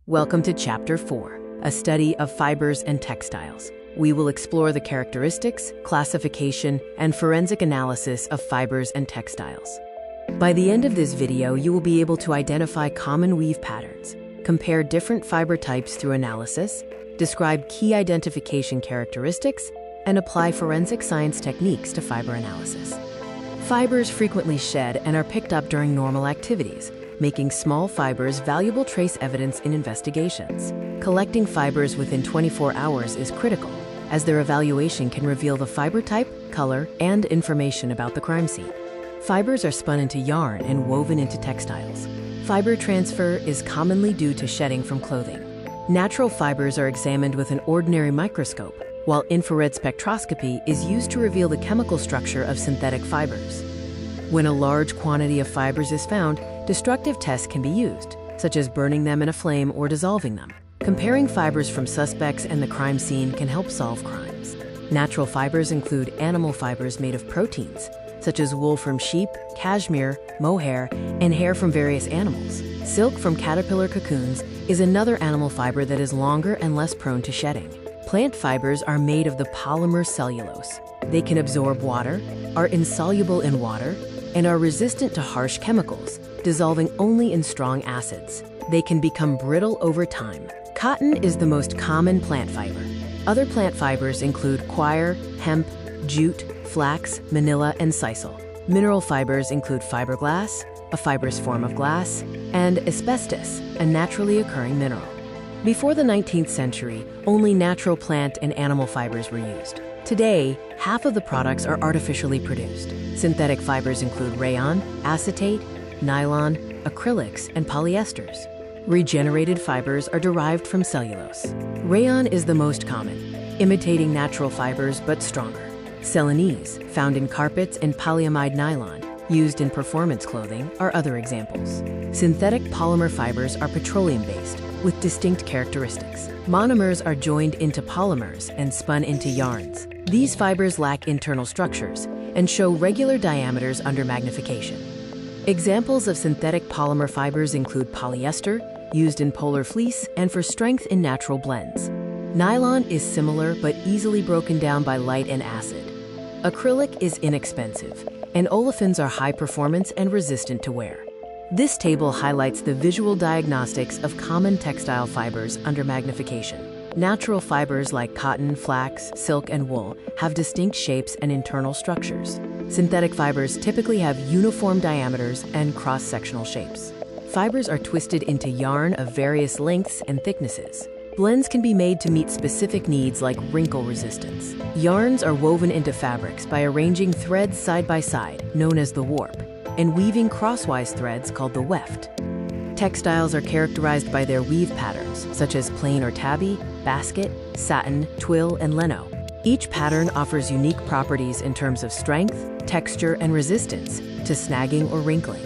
Welcome to Chapter 4, a study of fibers and textiles. We will explore the characteristics, classification, and forensic analysis of fibers and textiles. By the end of this video, you will be able to identify common weave patterns, compare different fiber types through analysis, describe key identification characteristics, and apply forensic science techniques to fiber analysis. Fibers frequently shed and are picked up during normal activities, making small fibers valuable trace evidence in investigations. Collecting fibers within 24 hours is critical, as their evaluation can reveal the fiber type, color, and information about the crime scene. Fibers are spun into yarn and woven into textiles. Fiber transfer is commonly due to shedding from clothing. Natural fibers are examined with an ordinary microscope, while infrared spectroscopy is used to reveal the chemical structure of synthetic fibers. When a large quantity of fibers is found, destructive tests can be used, such as burning them in a flame or dissolving them. Comparing fibers from suspects and the crime scene can help solve crimes. Natural fibers include animal fibers made of proteins, such as wool from sheep, cashmere, mohair, and hair from various animals. Silk from caterpillar cocoons is another animal fiber that is longer and less prone to shedding. Plant fibers are made of the polymer cellulose. They can absorb water, are insoluble in water, and are resistant to harsh chemicals, dissolving only in strong acids. They can become brittle over time. Cotton is the most common plant fiber. Other plant fibers include coir, hemp, jute, flax, manila, and sisal. Mineral fibers include fiberglass, a fibrous form of glass, and asbestos, a naturally occurring mineral. Before the 19th century, only natural plant and animal fibers were used. Today, half of the products are artificially produced. Synthetic fibers include rayon, acetate, nylon, acrylics, and polyesters. Regenerated fibers are derived from cellulose. Rayon is the most common, imitating natural fibers but stronger. Cellulose, found in carpets, and polyamide nylon, used in performance clothing, are other examples. Synthetic polymer fibers are petroleum-based, with distinct characteristics. Monomers are joined into polymers and spun into yarns. These fibers lack internal structures and show regular diameters under magnification. Examples of synthetic polymer fibers include polyester, used in polar fleece and for strength in natural blends. Nylon is similar but easily broken down by light and acid. Acrylic is inexpensive, and olefins are high performance and resistant to wear. This table highlights the visual diagnostics of common textile fibers under magnification. Natural fibers like cotton, flax, silk, and wool have distinct shapes and internal structures. Synthetic fibers typically have uniform diameters and cross-sectional shapes. Fibers are twisted into yarn of various lengths and thicknesses. Blends can be made to meet specific needs like wrinkle resistance. Yarns are woven into fabrics by arranging threads side by side, known as the warp, and weaving crosswise threads called the weft. Textiles are characterized by their weave patterns, such as plain or tabby, basket, satin, twill, and leno. Each pattern offers unique properties in terms of strength, texture, and resistance to snagging or wrinkling.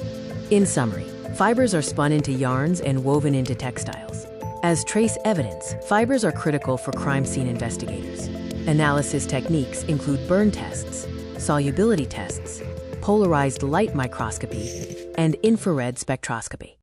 In summary, fibers are spun into yarns and woven into textiles. As trace evidence, fibers are critical for crime scene investigators. Analysis techniques include burn tests, solubility tests, polarized light microscopy, and infrared spectroscopy.